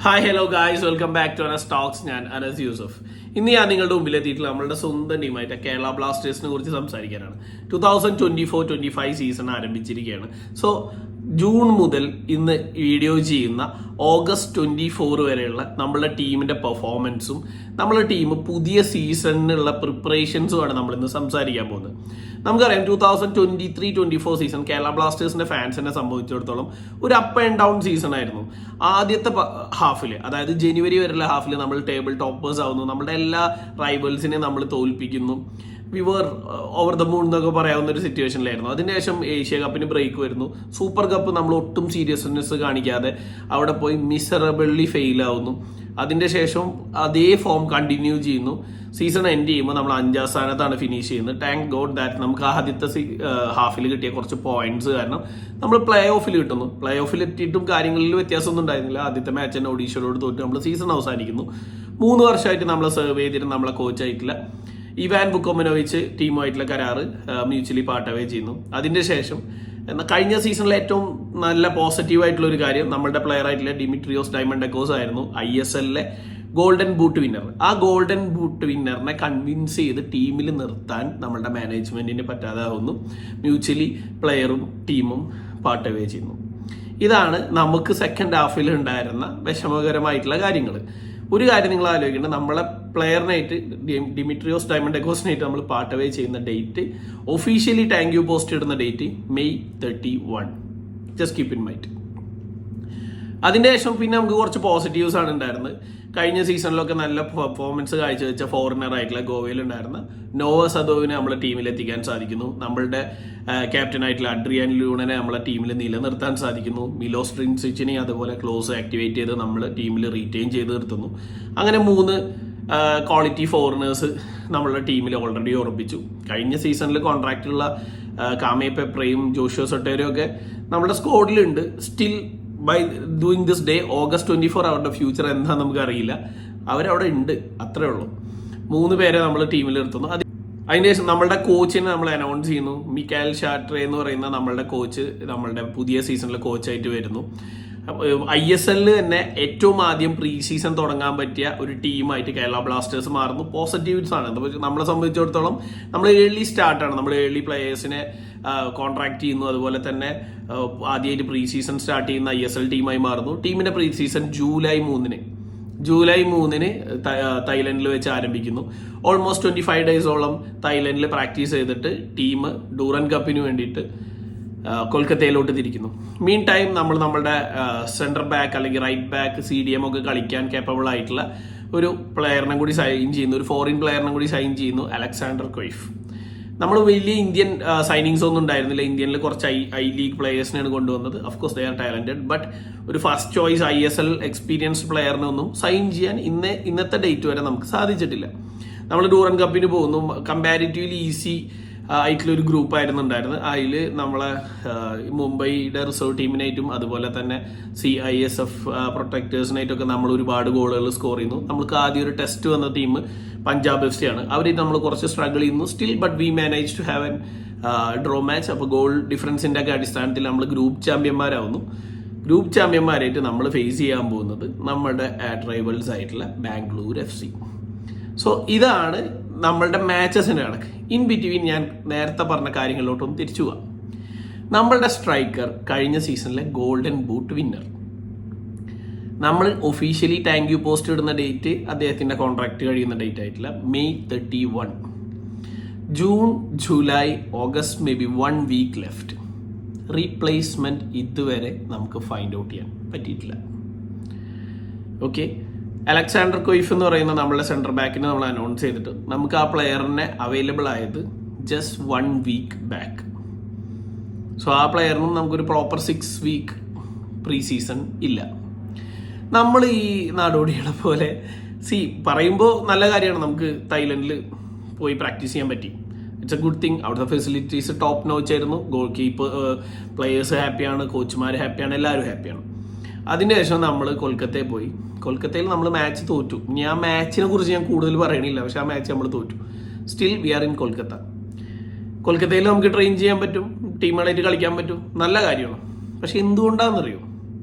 Hi hello guys, welcome back to Anas talks. ഞാൻ അനസ് യൂസഫ്. ഇന്ന് ഞാൻ നിങ്ങളുടെ മുമ്പിലെത്തിയിട്ടുള്ള നമ്മളുടെ സ്വന്തം ടീമായിട്ട് കേരള ബ്ലാസ്റ്റേഴ്സിനെ കുറിച്ച് സംസാരിക്കാനാണ്. 2024-25 സീസൺ ആരംഭിച്ചിരിക്കുകയാണ്. സോ ജൂൺ മുതൽ ഇന്ന് വീഡിയോ ചെയ്യുന്ന ഓഗസ്റ്റ് 24 വരെയുള്ള നമ്മളുടെ ടീമിന്റെ പെർഫോമൻസും നമ്മളുടെ ടീം പുതിയ സീസണിനുള്ള പ്രിപ്പറേഷൻസുമാണ് നമ്മൾ ഇന്ന് സംസാരിക്കാൻ പോകുന്നത്. നമുക്കറിയാം 2023-24 സീസൺ കേരള ബ്ലാസ്റ്റേഴ്സിന്റെ ഫാൻസിനെ സംബന്ധിച്ചിടത്തോളം ഒരു അപ്പ് ആൻഡ് ഡൗൺ സീസൺ ആയിരുന്നു. ആദ്യത്തെ ഹാഫിൽ, അതായത് ജനുവരി വരെയുള്ള ഹാഫിൽ നമ്മൾ ടേബിൾ ടോപ്പേഴ്സ് ആവുന്നു, നമ്മുടെ എല്ലാ റൈവൽസിനെ നമ്മൾ തോൽപ്പിക്കുന്നു. We were over the moon എന്നൊക്കെ പറയാവുന്ന ഒരു സിറ്റുവേഷനിലായിരുന്നു. അതിനുശേഷം ഏഷ്യ കപ്പിന് ബ്രേക്ക് വരുന്നു. സൂപ്പർ കപ്പ് നമ്മൾ ഒട്ടും സീരിയസ്നെസ് കാണിക്കാതെ അവിടെ പോയി മിസറബിളി ഫെയിൽ ആവുന്നു. അതിന്റെ ശേഷം അതേ ഫോം കണ്ടിന്യൂ ചെയ്യുന്നു. സീസൺ എൻഡ് ചെയ്യുമ്പോൾ നമ്മൾ 5ാം സ്ഥാനത്താണ് ഫിനിഷ് ചെയ്യുന്നത്. താങ്ക് ഗോഡ് ദാറ്റ് നമുക്ക് ആദ്യത്തെ ഹാഫിൽ കിട്ടിയ കുറച്ച് പോയിന്റ്സ് കാരണം നമ്മൾ പ്ലേ ഓഫിൽ കിട്ടുന്നു. പ്ലേ ഓഫിൽ എത്തിയിട്ടും കാര്യങ്ങളിൽ വ്യത്യാസമൊന്നും ഉണ്ടായിരുന്നില്ല. ആദ്യത്തെ മാച്ച് തന്നെ ഒഡീഷയോട് തോറ്റ് നമ്മൾ സീസൺ അവസാനിക്കുന്നു. 3 വർഷമായിട്ട് നമ്മളെ സെർവ് ചെയ്തിട്ട് നമ്മളെ കോച്ചായിട്ടില്ല ഇവാൻ ബുക്കോമനോവിച്ച് ടീമുമായിട്ടുള്ള കരാറ് മ്യൂച്വലി പാർട്ടവേ ചെയ്യുന്നു. അതിന്റെ ശേഷം കഴിഞ്ഞ സീസണിലെ ഏറ്റവും നല്ല പോസിറ്റീവ് ആയിട്ടുള്ള ഒരു കാര്യം നമ്മളുടെ പ്ലെയർ ആയിട്ടുള്ള ഡിമിട്രിയോസ് ഡയമണ്ടക്കോസ് ആയിരുന്നു, ISLലെ ഗോൾഡൻ ബൂട്ട് വിന്നർ. ആ ഗോൾഡൻ ബൂട്ട് വിന്നറിനെ കൺവിൻസ് ചെയ്ത് ടീമിൽ നിർത്താൻ നമ്മളുടെ മാനേജ്മെന്റിന് പറ്റാതാവുന്നു. മ്യൂച്വലി പ്ലെയറും ടീമും പാർട്ടവേ ചെയ്യുന്നു. ഇതാണ് നമുക്ക് സെക്കൻഡ് ഹാഫിൽ ഉണ്ടായിരുന്ന വിഷമകരമായിട്ടുള്ള കാര്യങ്ങൾ. ഒരു കാര്യം നിങ്ങൾ ആലോചിക്കേണ്ടത്, നമ്മളെ പ്ലെയറിനായിട്ട് ഡിമിട്രിയോസ് ഡയമണ്ടക്കോസിനായിട്ട് നമ്മൾ പാർട്ടവേ ചെയ്യുന്ന date, officially thank you post ഇടുന്ന date May 31. Just keep in mind. അതിന്റെ ശേഷം പിന്നെ നമുക്ക് കുറച്ച് പോസിറ്റീവ്സ് ആണ് ഉണ്ടായിരുന്നത്. കഴിഞ്ഞ സീസണിലൊക്കെ നല്ല പെർഫോമൻസ് കാഴ്ചവെച്ച ഫോറിനർ ആയിട്ടുള്ള ഗോവയിൽ ഉണ്ടായിരുന്ന നോവ സദോവിനെ നമ്മളെ ടീമിൽ എത്തിക്കാൻ സാധിക്കുന്നു. നമ്മളുടെ ക്യാപ്റ്റൻ ആയിട്ടുള്ള അഡ്രിയാൻ ലൂണനെ നമ്മളെ ടീമിൽ നിലനിർത്താൻ സാധിക്കുന്നു. മിലോസ് ട്രിൻസിച്ചിനെ അതുപോലെ ക്ലോസ് ആക്ടിവേറ്റ് ചെയ്ത് നമ്മൾ ടീമിൽ റീറ്റെയിൻ ചെയ്ത് നിർത്തുന്നു. അങ്ങനെ 3 ക്വാളിറ്റി ഫോറിനേഴ്സ് നമ്മളുടെ ടീമിൽ ഓൾറെഡി ഉറപ്പിച്ചു. കഴിഞ്ഞ സീസണിൽ കോൺട്രാക്റ്റുള്ള കാമേ പെപ്രയും ജോഷോ സൊട്ടേരും ഒക്കെ നമ്മുടെ സ്ക്വാഡിലുണ്ട്. Still by doing this day August 24 അവരുടെ ഫ്യൂച്ചർ എന്താണെന്ന് നമുക്ക് അറിയില്ല. അവരവിടെ ഉണ്ട്, അത്രേ ഉള്ളൂ. 3 പേരെ നമ്മൾ ടീമിൽ നിർത്തുന്നു. അതിന് ശേഷം നമ്മളുടെ കോച്ചിനെ നമ്മൾ അനൗൺസ് ചെയ്യുന്നു. മിക്കാൽ ഷാട്രെ എന്ന് പറയുന്ന നമ്മളുടെ കോച്ച് നമ്മളുടെ പുതിയ സീസണിലെ കോച്ചായിട്ട് വരുന്നു. ISLൽ തന്നെ ഏറ്റവും ആദ്യം പ്രീ സീസൺ തുടങ്ങാൻ പറ്റിയ ഒരു ടീമായിട്ട് കേരള ബ്ലാസ്റ്റേഴ്സ് മാറുന്നു. പോസിറ്റീവ്സ് ആണ്. നമ്മളെ സംബന്ധിച്ചിടത്തോളം നമ്മൾ ഏർലി സ്റ്റാർട്ടാണ്. നമ്മൾ ഏർലി പ്ലേയേഴ്സിനെ കോൺട്രാക്ട് ചെയ്യുന്നു. അതുപോലെ തന്നെ ആദ്യമായിട്ട് പ്രീ സീസൺ സ്റ്റാർട്ട് ചെയ്യുന്ന ISL ടീമായി മാറുന്നു. ടീമിന്റെ പ്രീ സീസൺ ജൂലൈ 3 തായ്ലൻഡിൽ വെച്ച് ആരംഭിക്കുന്നു. ഓൾമോസ്റ്റ് 25 ഡേയ്സോളം തായ്ലൻഡിൽ പ്രാക്ടീസ് ചെയ്തിട്ട് ടീം ഡൂറൻ കപ്പിന് വേണ്ടിയിട്ട് കൊൽക്കത്തയിലോട്ട് തിരിക്കുന്നു. മീൻ ടൈം നമ്മളുടെ സെന്റർ ബാക്ക് അല്ലെങ്കിൽ റൈറ്റ് ബാക്ക് CDM ഒക്കെ കളിക്കാൻ കേപ്പബിൾ ആയിട്ടുള്ള ഒരു പ്ലെയറിനെ കൂടി സൈൻ ചെയ്യുന്നു. ഒരു ഫോറിൻ പ്ലെയറിനെ കൂടി സൈൻ ചെയ്യുന്നു, അലക്സാണ്ടർ കൊയ്ഫ്. നമ്മൾ വലിയ ഇന്ത്യൻ സൈനിങ്സ് ഒന്നും ഉണ്ടായിരുന്നില്ല. ഇന്ത്യനിൽ കുറച്ച് ഐ ലീഗ് പ്ലെയേഴ്സിനെയാണ് കൊണ്ടുവന്നത്. Of course they are talented, but ഒരു ഫസ്റ്റ് ചോയ്സ് ISL എക്സ്പീരിയൻസ്ഡ് പ്ലെയറിനൊന്നും സൈൻ ചെയ്യാൻ ഇന്നത്തെ ഡേറ്റ് വരെ നമുക്ക് സാധിച്ചിട്ടില്ല. നമ്മൾ ഡൂറൻ കപ്പിന് പോകുന്നു. കമ്പാരിറ്റീവ്ലി ഈസി ആയിട്ടുള്ള ഒരു ഗ്രൂപ്പ് ആയിരുന്നു ഉണ്ടായിരുന്നത്. അതിൽ നമ്മളെ മുംബൈയുടെ റിസർവ് ടീമിനായിട്ടും അതുപോലെ തന്നെ CISF പ്രൊട്ടക്ടേഴ്സിനായിട്ടൊക്കെ നമ്മൾ ഒരുപാട് ഗോളുകൾ സ്കോർ ചെയ്യുന്നു. നമുക്ക് ആദ്യം ഒരു ടെസ്റ്റ് വന്ന ടീം പഞ്ചാബ് FC ആണ്. അവരായിട്ട് നമ്മൾ കുറച്ച് സ്ട്രഗിൾ ചെയ്യുന്നു. Still but we manage to have an draw match. അപ്പോൾ ഗോൾ ഡിഫറൻസിന്റെ ഒക്കെ അടിസ്ഥാനത്തിൽ നമ്മൾ ഗ്രൂപ്പ് ചാമ്പ്യന്മാരാവുന്നു. ഗ്രൂപ്പ് ചാമ്പ്യന്മാരായിട്ട് നമ്മൾ ഫേസ് ചെയ്യാൻ പോകുന്നത് നമ്മുടെ റൈവൽസ് ആയിട്ടുള്ള ബാംഗ്ലൂർ FC. സോ ഇതാണ് നമ്മളുടെ മാച്ചസിന്റെ കണക്ക്. ഇൻ ബിറ്റ്വീൻ ഞാൻ നേരത്തെ പറഞ്ഞ കാര്യങ്ങളിലോട്ടൊന്ന് തിരിച്ചു പോവാം. നമ്മളുടെ സ്ട്രൈക്കർ കഴിഞ്ഞ സീസണിലെ ഗോൾഡൻ ബൂട്ട് വിന്നർ. നമ്മൾ ഒഫീഷ്യലി താങ്ക് യു പോസ്റ്റ് ഇടുന്ന ഡേറ്റ് അദ്ദേഹത്തിന്റെ കോൺട്രാക്ട് കഴിയുന്ന ഡേറ്റ് ആയിട്ടില്ല May 31. June, July, August may be 1 week left. Replacement ഇതുവരെ നമുക്ക് ഫൈൻഡ് ഔട്ട് ചെയ്യാൻ പറ്റിയിട്ടില്ല. ഓക്കെ, അലക്സാണ്ടർ കൊയ്ഫ് എന്ന് പറയുന്ന നമ്മളുടെ സെന്റർ ബാക്കിനെ നമ്മൾ അനൗൺസ് ചെയ്തിട്ട് നമുക്ക് ആ പ്ലെയറിനെ അവൈലബിൾ ആയത് ജസ്റ്റ് 1 വീക്ക് ബാക്ക്. സോ ആ പ്ലെയറിനും നമുക്കൊരു പ്രോപ്പർ 6 വീക്ക് പ്രീ സീസൺ ഇല്ല. നമ്മൾ ഈ നാടോടികളെ പോലെ പറയുമ്പോൾ നല്ല കാര്യമാണ്, നമുക്ക് തായ്ലൻഡിൽ പോയി പ്രാക്ടീസ് ചെയ്യാൻ പറ്റി. It's A good thing. അവിടുത്തെ ഫെസിലിറ്റീസ് ടോപ്പ് നോച്ച് ആയിരുന്നു. ഗോൾ കീപ്പർ പ്ലെയേഴ്സ് ഹാപ്പിയാണ്, കോച്ചുമാർ ഹാപ്പിയാണ്, എല്ലാവരും ഹാപ്പിയാണ്. അതിനുശേഷം നമ്മൾ കൊൽക്കത്തയിൽ പോയി. കൊൽക്കത്തയിൽ നമ്മൾ മാച്ച് തോറ്റു. ഇനി ആ മാച്ചിനെ കുറിച്ച് ഞാൻ കൂടുതൽ പറയണില്ല, പക്ഷെ ആ മാച്ച് നമ്മൾ തോറ്റു. Still we are in Kolkata. കൊൽക്കത്തയിൽ നമുക്ക് ട്രെയിൻ ചെയ്യാൻ പറ്റും, ടീമുകളായിട്ട് കളിക്കാൻ പറ്റും, നല്ല കാര്യമാണ്. പക്ഷെ എന്തുകൊണ്ടാണെന്നറിയോ,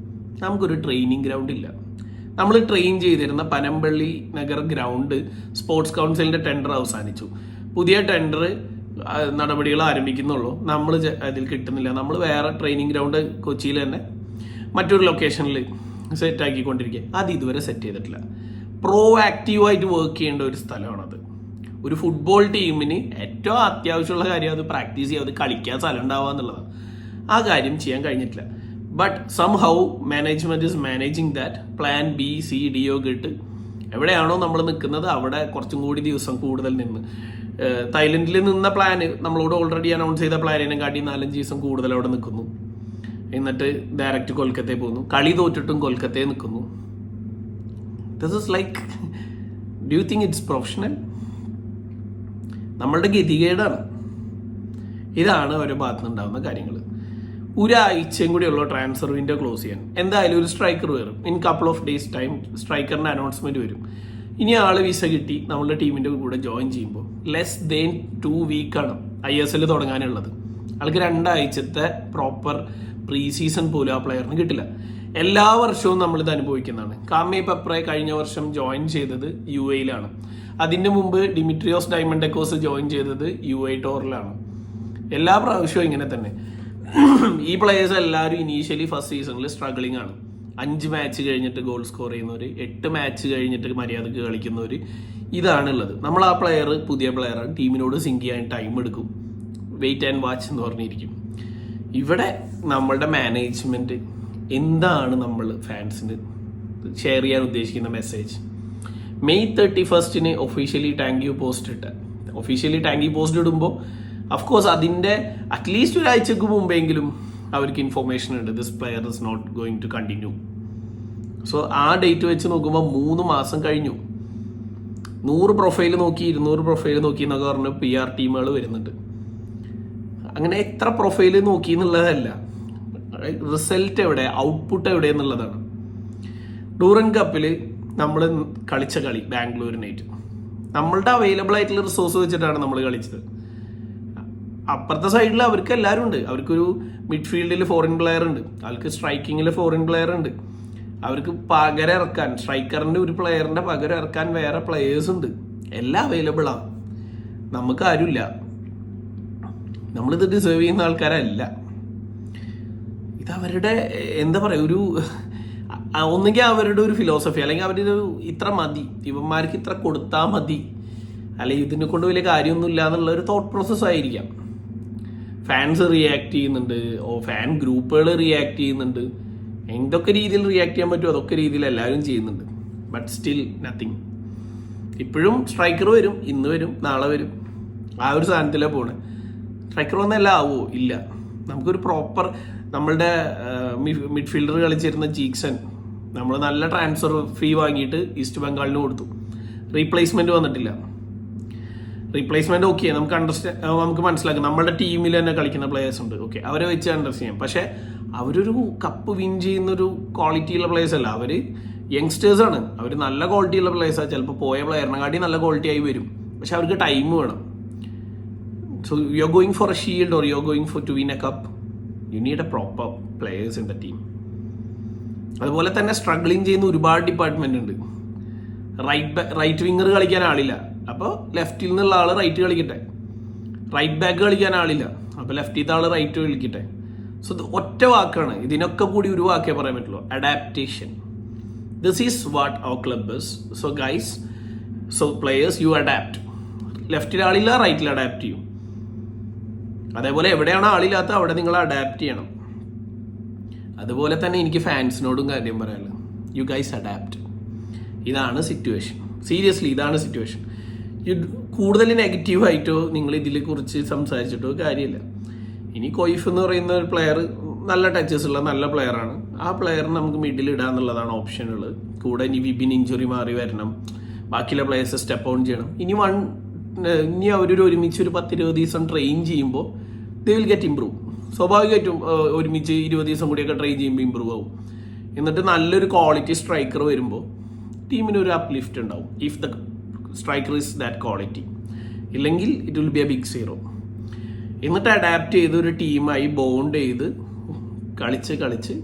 നമുക്കൊരു ട്രെയിനിങ് ഗ്രൗണ്ട് ഇല്ല. നമ്മൾ ട്രെയിൻ ചെയ്തിരുന്ന പനമ്പള്ളി നഗർ ഗ്രൗണ്ട് സ്പോർട്സ് കൗൺസിലിന്റെ ടെൻഡർ അവസാനിച്ചു. പുതിയ ടെൻഡർ നടപടികൾ ആരംഭിക്കുന്നുള്ളൂ. നമ്മൾ അതിൽ കിട്ടുന്നില്ല. നമ്മൾ വേറെ ട്രെയിനിങ് ഗ്രൗണ്ട് കൊച്ചിയിൽ തന്നെ മറ്റൊരു ലൊക്കേഷനിൽ സെറ്റ് ആക്കിക്കൊണ്ടിരിക്കുക. അത് ഇതുവരെ സെറ്റ് ചെയ്തിട്ടില്ല. പ്രോ ആക്റ്റീവായിട്ട് വർക്ക് ചെയ്യേണ്ട ഒരു സ്ഥലമാണത്. ഒരു ഫുട്ബോൾ ടീമിന് ഏറ്റവും അത്യാവശ്യമുള്ള കാര്യം അത് പ്രാക്ടീസ് ചെയ്യുക, അത് കളിക്കാൻ സ്ഥലം ഉണ്ടാവുക എന്നുള്ളതാണ്. ആ കാര്യം ചെയ്യാൻ കഴിഞ്ഞിട്ടില്ല. But somehow management is managing that. Plan B C D ഒക്കെ ഇട്ട് എവിടെയാണോ നമ്മൾ നിൽക്കുന്നത് അവിടെ കുറച്ചും കൂടി ദിവസം കൂടുതൽ നിന്ന് തായ്ലൻഡിൽ നിന്ന പ്ലാന് നമ്മളോട് ഓൾറെഡി അനൗൺസ് ചെയ്ത പ്ലാനിനെ കാട്ടി 4-5 ദിവസം കൂടുതൽ അവിടെ നിൽക്കുന്നു. എന്നിട്ട് ഡയറക്റ്റ് കൊൽക്കത്തയിൽ പോകുന്നു. കളി തോറ്റിട്ടും കൊൽക്കത്തയിൽ നിൽക്കുന്നു. This is like, do you think it's professional? നമ്മളുടെ ഗതികേടാണ്. ഇതാണ് ഓരോ ഭാഗത്തുനിന്ന് ഉണ്ടാകുന്ന കാര്യങ്ങൾ. ഒരാഴ്ചയും കൂടിയുള്ള ട്രാൻസ്ഫർ വിൻഡോ ക്ലോസ് ചെയ്യാൻ. എന്തായാലും ഒരു സ്ട്രൈക്കർ വരും. In couple of days time സ്ട്രൈക്കറിന്റെ അനൗൺസ്മെന്റ് വരും. ഇനി ആള് വിസ കിട്ടി നമ്മളുടെ ടീമിന്റെ കൂടെ ജോയിൻ ചെയ്യുമ്പോൾ ലെസ് ദെൻ 2 വീക്കാണ് ISL തുടങ്ങാനുള്ളത്. ആൾക്ക് 2 ആഴ്ചത്തെ പ്രോപ്പർ പ്രീ സീസൺ പോലും ആ പ്ലെയറിന് കിട്ടില്ല. എല്ലാ വർഷവും നമ്മളിത് അനുഭവിക്കുന്നതാണ്. കാമേ പെപ്രെ കഴിഞ്ഞ വർഷം ജോയിൻ ചെയ്തത് UAE-ലാണ്. അതിന്റെ മുമ്പ് ഡിമിട്രിയോസ് ഡയമണ്ടക്കോസ് ജോയിൻ ചെയ്തത് UAE ടോറിലാണ്. എല്ലാ പ്രാവശ്യവും ഇങ്ങനെ തന്നെ. ഈ പ്ലേയേഴ്സ് എല്ലാവരും ഇനീഷ്യലി ഫസ്റ്റ് സീസണിൽ സ്ട്രഗ്ലിംഗ് ആണ്. 5 മാച്ച് കഴിഞ്ഞിട്ട് ഗോൾ സ്കോർ ചെയ്യുന്നവര്, 8 മാച്ച് കഴിഞ്ഞിട്ട് മര്യാദക്ക് കളിക്കുന്നവര്, ഇതാണുള്ളത്. നമ്മൾ ആ പ്ലെയർ പുതിയ പ്ലെയറാണ്, ടീമിനോട് സിങ്ക് ചെയ്യാൻ ടൈം എടുക്കും, വെയിറ്റ് ആൻഡ് വാച്ച് എന്ന് പറഞ്ഞിരിക്കും. ഇവിടെ നമ്മളുടെ മാനേജ്മെന്റ് എന്താണ് നമ്മൾ ഫാൻസിന് ഷെയർ ചെയ്യാൻ ഉദ്ദേശിക്കുന്ന message? May 31 officially thank you post ഇട്ട. ഒഫീഷ്യലി താങ്ക് യു പോസ്റ്റ് ഇടുമ്പോൾ അഫ്കോഴ്സ് അതിന്റെ അറ്റ്ലീസ്റ്റ് ഒരാഴ്ചക്ക് മുമ്പെങ്കിലും അവർക്ക് ഇൻഫോർമേഷൻ ഉണ്ട്, this player is not going to continue. So ആ ഡേറ്റ് വെച്ച് നോക്കുമ്പോൾ 3 മാസം കഴിഞ്ഞു. 100 പ്രൊഫൈൽ നോക്കി 200 പ്രൊഫൈൽ നോക്കി എന്നൊക്കെ പറഞ്ഞ് PR ടീമുകൾ വരുന്നുണ്ട്. അങ്ങനെ എത്ര പ്രൊഫൈൽ നോക്കി എന്നുള്ളതല്ല, റിസൾട്ട് എവിടെ, ഔട്ട്പുട്ട് എവിടെ എന്നുള്ളതാണ്. ഡൂറൻ കപ്പിൽ നമ്മൾ കളിച്ച കളി ബാംഗ്ലൂരിനായിട്ട് നമ്മളുടെ അവൈലബിൾ ആയിട്ടുള്ള റിസോഴ്സ് വെച്ചിട്ടാണ് നമ്മൾ കളിച്ചത്. അപ്പുറത്തെ സൈഡിൽ അവർക്ക് എല്ലാവരും ഉണ്ട്. അവർക്കൊരു മിഡ്ഫീൽഡിൽ ഫോറിൻ പ്ലെയർ ഉണ്ട്, അവർക്ക് സ്ട്രൈക്കിങ്ങിൽ ഫോറിൻ പ്ലെയർ ഉണ്ട്, അവർക്ക് പകരം ഇറക്കാൻ സ്ട്രൈക്കറിന്റെ ഒരു പ്ലെയറിന്റെ പകരം ഇറക്കാൻ വേറെ പ്ലെയേഴ്സ് ഉണ്ട്. എല്ലാം അവൈലബിൾ ആണ്. നമുക്ക് ആരുമില്ല. നമ്മളിത് ഡിസേർവ് ചെയ്യുന്ന ആൾക്കാരല്ല. ഇത് അവരുടെ എന്താ പറയുക, ഒരു ഒന്നുകിൽ അവരുടെ ഒരു ഫിലോസഫി, അല്ലെങ്കിൽ അവരുടെ ഇത്ര മതി, ഇവന്മാർക്ക് ഇത്ര കൊടുത്താൽ മതി, അല്ലെങ്കിൽ ഇതിനെ കൊണ്ട് വലിയ കാര്യമൊന്നുമില്ല എന്നുള്ള ഒരു തോട്ട് പ്രോസസ് ആയിരിക്കാം. ഫാൻസ് റിയാക്ട് ചെയ്യുന്നുണ്ട്, ഫാൻ ഗ്രൂപ്പുകൾ റിയാക്ട് ചെയ്യുന്നുണ്ട്, എന്തൊക്കെ രീതിയിൽ റിയാക്ട് ചെയ്യാൻ പറ്റുമോ അതൊക്കെ രീതിയിൽ എല്ലാവരും ചെയ്യുന്നുണ്ട്. But still nothing. ഇപ്പോഴും സ്ട്രൈക്കർ വരും, ഇന്ന് വരും, നാളെ വരും, ആ ഒരു സാധനത്തിലാണ് പോണേ. സ്ട്രൈക്കർ വന്നല്ല ആവോ? ഇല്ല. നമുക്കൊരു പ്രോപ്പർ നമ്മളുടെ മിഡ്ഫീൽഡർ കളിച്ചിരുന്ന ജീക്സൺ നമ്മൾ നല്ല ട്രാൻസ്ഫർ ഫീ വാങ്ങിയിട്ട് ഈസ്റ്റ് ബംഗാളിന് കൊടുത്തു. റീപ്ലേസ്മെന്റ് വന്നിട്ടില്ല. റീപ്ലേസ്മെന്റ് ഓക്കെ, നമുക്ക് മനസ്സിലാക്കാം. നമ്മുടെ ടീമിൽ തന്നെ കളിക്കുന്ന പ്ലേയേഴ്സ് ഉണ്ട്, ഓക്കെ, അവരെ വെച്ച് അണ്ടർസ്റ്റാൻഡ് ചെയ്യാം. പക്ഷെ അവരൊരു കപ്പ് വിൻ ചെയ്യുന്ന ഒരു ക്വാളിറ്റിയുള്ള പ്ലേയേഴ്സ് അല്ല. അവര് യങ്സ്റ്റേഴ്സ് ആണ്. അവർ നല്ല ക്വാളിറ്റിയുള്ള പ്ലേയേഴ്സാണ്. ചിലപ്പോൾ പോയ പ്ലെയറിനെക്കാട്ടി നല്ല ക്വാളിറ്റി ആയി വരും. പക്ഷെ അവർക്ക് ടൈം വേണം. So you are going for a shield or you are going for to win a cup, you need a proper players in the team. അതുപോലെ തന്നെ സ്ട്രഗ്ലിങ് ചെയ്യുന്ന ഒരുപാട് ഡിപ്പാർട്ട്മെന്റ് ഉണ്ട്. റൈറ്റ് വിങ്ങർ കളിക്കാൻ ആളില്ല, അപ്പോൾ ലെഫ്റ്റിൽ നിന്നുള്ള ആള് റൈറ്റ് കളിക്കട്ടെ. റൈറ്റ് ബാക്ക് കളിക്കാൻ ആളില്ല, അപ്പോൾ ലെഫ്റ്റിലത്തെ ആള് റൈറ്റ് കളിക്കട്ടെ. സോ ഒറ്റ വാക്കാണ്, ഇതിനൊക്കെ കൂടി ഒരു വാക്കേ പറയാൻ പറ്റുള്ളൂ, adaptation. This is what our club is. So guys, so players, you adapt. ലെഫ്റ്റിൽ ആളില്ല, റൈറ്റിൽ അഡാപ്റ്റ് ചെയ്യും. അതേപോലെ എവിടെയാണ് ആളില്ലാത്ത അവിടെ നിങ്ങൾ അഡാപ്റ്റ് ചെയ്യണം. അതുപോലെ തന്നെ എനിക്ക് ഫാൻസിനോടും കാര്യം പറയാനുള്ളത്, യു ഗൈസ് അഡാപ്റ്റ്. ഇതാണ് സിറ്റുവേഷൻ. സീരിയസ്ലി ഇതാണ് സിറ്റുവേഷൻ. കൂടുതൽ നെഗറ്റീവായിട്ടോ നിങ്ങൾ ഇതിനെ കുറിച്ച് സംസാരിച്ചിട്ടോ കാര്യമില്ല. ഇനി കൊയ്ഫ് എന്ന് പറയുന്ന ഒരു പ്ലെയർ നല്ല ടച്ചസ് ഉള്ള നല്ല പ്ലെയറാണ്. ആ പ്ലെയറിന് നമുക്ക് മിഡിൽ ഇടുക എന്നുള്ളതാണ് ഓപ്ഷൻ ഉള്ളത്. കൂടെ ഇനി വിപിൻ ഇഞ്ചുറി മാറി വരണം, ബാക്കിയുള്ള പ്ലെയേഴ്സ് സ്റ്റെപ്പ് ഔൺ ചെയ്യണം. ഇനി അവരൊരു ഒരുമിച്ച് ഒരു 10-20 ദിവസം ട്രെയിൻ ചെയ്യുമ്പോൾ ദേ വിൽ ഗെറ്റ് ഇംപ്രൂവ്. സ്വാഭാവികമായിട്ടും ഒരുമിച്ച് 20 ദിവസം കൂടിയൊക്കെ ട്രെയിൻ ചെയ്യുമ്പോൾ ഇമ്പ്രൂവ് ആവും. എന്നിട്ട് നല്ലൊരു ക്വാളിറ്റി സ്ട്രൈക്കർ വരുമ്പോൾ ടീമിന് ഒരു അപ്ലിഫ്റ്റ് ഉണ്ടാവും. If the striker is that quality, ഇല്ലെങ്കിൽ it will be a big zero. എന്നിട്ട് അഡാപ്റ്റ് ചെയ്ത് ഒരു ടീമായി ബോണ്ട് ചെയ്ത് കളിച്ച്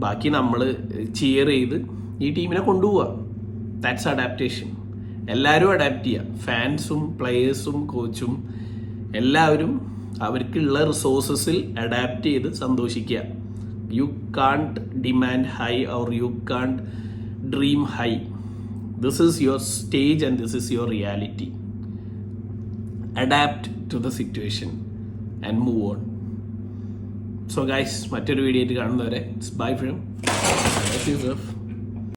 ബാക്കി നമ്മൾ ചിയർ ചെയ്ത് ഈ ടീമിനെ കൊണ്ടുപോവുക. That's adaptation. എല്ലാവരും അഡാപ്റ്റ് ചെയ്യുക. ഫാൻസും പ്ലെയേഴ്സും കോച്ചും എല്ലാവരും അവർക്കുള്ള റിസോഴ്സസിൽ അഡാപ്റ്റ് ചെയ്ത് സന്തോഷിക്കുക. You can't demand high or you can't dream high. This is your stage and this is your reality. Adapt to the situation and move on. So guys, മറ്റൊരു video ആയിട്ട് കാണുന്നവരെ bye from Yusuf.